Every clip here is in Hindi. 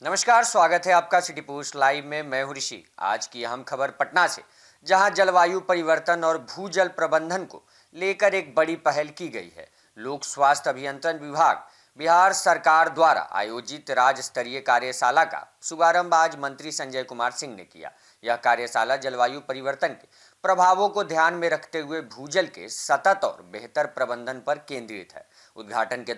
नमस्कार, स्वागत है आपका सिटी पोस्ट लाइव में। मैं हूं ऋषि। आज की अहम खबर पटना से, जहां जलवायु परिवर्तन और भूजल प्रबंधन को लेकर एक बड़ी पहल की गई है। लोक स्वास्थ्य अभियंत्रण विभाग बिहार सरकार द्वारा आयोजित राज्य स्तरीय कार्यशाला का शुभारंभ आज मंत्री संजय कुमार सिंह ने किया। यह कार्यशाला जलवायु परिवर्तन के प्रभावों को ध्यान में रखते हुए भूजल के सतत और बेहतर प्रबंधन पर केंद्रित है। उद्घाटन के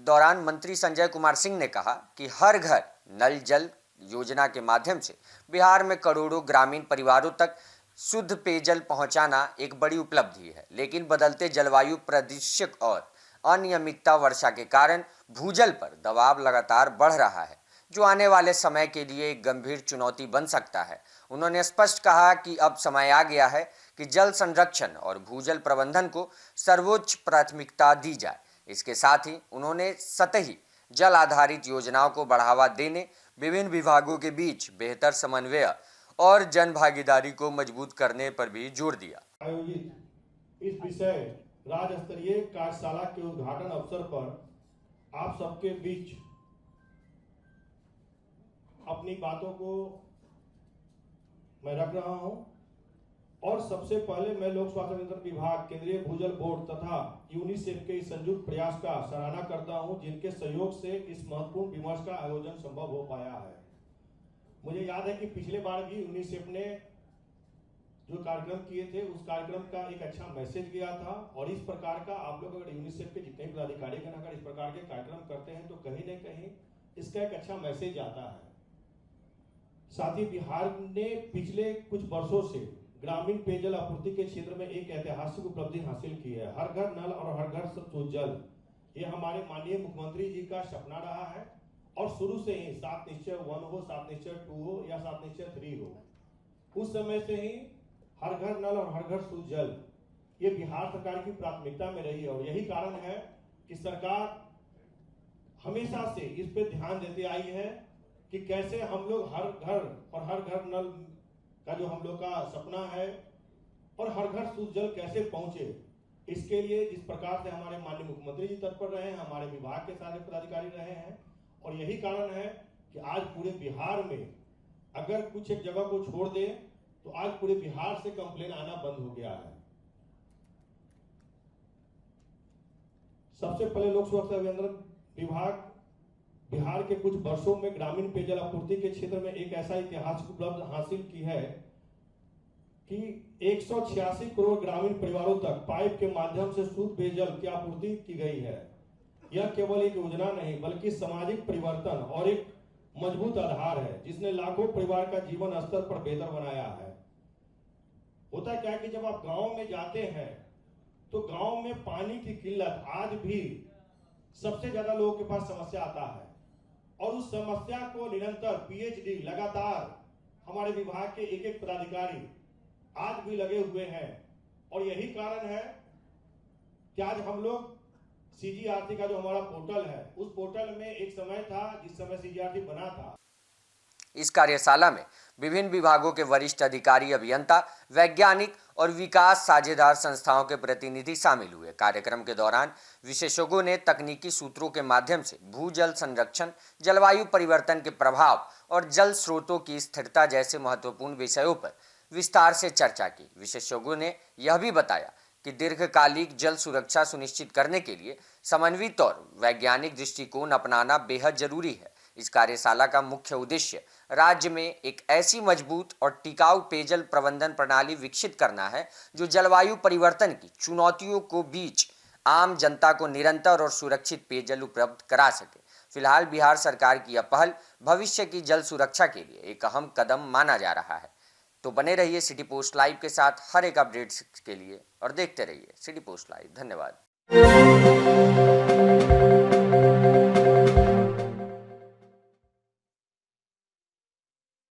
दौरान मंत्री संजय कुमार सिंह ने कहा कि हर घर नल जल योजना के माध्यम से बिहार में करोड़ों ग्रामीण परिवारों तक शुद्ध पेयजल पहुंचाना एक बड़ी उपलब्धि है, लेकिन बदलते जलवायु परिदृश्य और अनियमितता वर्षा के कारण भूजल पर दबाव लगातार बढ़ रहा है, जो आने वाले समय के लिए एक गंभीर चुनौती बन सकता है। उन्होंने स्पष्ट कहा कि अब समय आ गया है कि जल संरक्षण और भूजल प्रबंधन को सर्वोच्च प्राथमिकता दी जाए। इसके साथ ही उन्होंने सतही जल आधारित योजनाओं को बढ़ावा देने, विभिन्न विभागों के बीच बेहतर समन्वय और जन भागीदारी को मजबूत करने पर भी जोर दिया। आयोजित इस विषय राज्य स्तरीय कार्यशाला के उद्घाटन अवसर पर आप सबके बीच अपनी बातों को मैं रख रहा हूं और सबसे पहले मैं लोक स्वास्थ्य अभियंत्रण विभाग, केंद्रीय भूजल बोर्ड तथा यूनिसेफ के इस संयुक्त प्रयास का सराहना करता हूं, जिनके सहयोग से इस महत्वपूर्ण विमर्श का आयोजन संभव हो पाया है। मुझे याद है कि पिछले बार भी यूनिसेफ ने जो कार्यक्रम किए थे, उस कार्यक्रम का एक अच्छा मैसेज गया था और इस प्रकार का आप लोग अगर यूनिसेफ के जितने पदाधिकारी अगर इस प्रकार के कार्यक्रम करते हैं तो कहीं न कहीं इसका एक अच्छा मैसेज आता है। साथ ही बिहार ने पिछले कुछ वर्षों से ग्रामीण पेयजल आपूर्ति के क्षेत्र में एक ऐतिहासिक उपलब्धि हासिल की है। हर घर नल और हर घर शुद्ध जल, ये हमारे माननीय मुख्यमंत्री जी का सपना रहा है और शुरू से ही 7 निश्चय 1 हो, 7 निश्चय 2 हो या 7 निश्चय 3 हो, उस समय से ही हर घर नल और हर घर शुद्ध जल ये बिहार सरकार की प्राथमिकता में रही है और यही कारण है कि सरकार हमेशा से इस पे ध्यान देते आई है कि कैसे हम लोग हर घर और हर घर नल का जो हम लोग का सपना है और हर घर शुद्ध जल कैसे पहुंचे, इसके लिए जिस प्रकार से हमारे माननीय मुख्यमंत्री जी तत्पर रहे हैं, हमारे विभाग के सारे पदाधिकारी रहे हैं और यही कारण है कि आज पूरे बिहार में अगर कुछ एक जगह को छोड़ दे तो आज पूरे बिहार से कंप्लेन आना बंद हो गया है। सबसे पहले लोक स्वास्थ्य अभियंत्रण विभाग बिहार के कुछ वर्षों में ग्रामीण पेयजल आपूर्ति के क्षेत्र में एक ऐसा ऐतिहासिक उपलब्धि हासिल की है कि 186 करोड़ ग्रामीण परिवारों तक पाइप के माध्यम से शुद्ध पेयजल की आपूर्ति की गई है। यह केवल एक योजना नहीं बल्कि सामाजिक परिवर्तन और एक मजबूत आधार है, जिसने लाखों परिवार का जीवन स्तर पर बेहतर बनाया है। होता क्या है कि जब आप गांव में जाते हैं तो गांव में पानी की किल्लत आज भी सबसे ज्यादा लोगों के पास समस्या आता है और उस समस्या को निरंतर पीएचडी लगातार हमारे विभाग के एक पदाधिकारी आज भी लगे हुए हैं और यही कारण है कि आज हम लोग सीजीआरटी का जो हमारा पोर्टल है, उस पोर्टल में एक समय था जिस समय सीजीआरटी बना था। इस कार्यशाला में विभिन्न विभागों के वरिष्ठ अधिकारी, अभियंता, वैज्ञानिक और विकास साझेदार संस्थाओं के प्रतिनिधि शामिल हुए। कार्यक्रम के दौरान विशेषज्ञों ने तकनीकी सूत्रों के माध्यम से भूजल संरक्षण, जलवायु परिवर्तन के प्रभाव और जल स्रोतों की स्थिरता जैसे महत्वपूर्ण विषयों पर विस्तार से चर्चा की। विशेषज्ञों ने यह भी बताया कि दीर्घकालिक जल सुरक्षा सुनिश्चित करने के लिए समन्वित और वैज्ञानिक दृष्टिकोण अपनाना बेहद जरूरी है। इस कार्यशाला का मुख्य उद्देश्य राज्य में एक ऐसी मजबूत और टिकाऊ पेयजल प्रबंधन प्रणाली विकसित करना है जो जलवायु परिवर्तन की चुनौतियों को बीच आम जनता को निरंतर और सुरक्षित पेयजल उपलब्ध करा सके। फिलहाल बिहार सरकार की यह पहल भविष्य की जल सुरक्षा के लिए एक अहम कदम माना जा रहा है। तो बने रहिए सिटी पोस्ट लाइव के साथ हर एक अपडेट्स के लिए और देखते रहिए सिटी पोस्ट लाइव। धन्यवाद।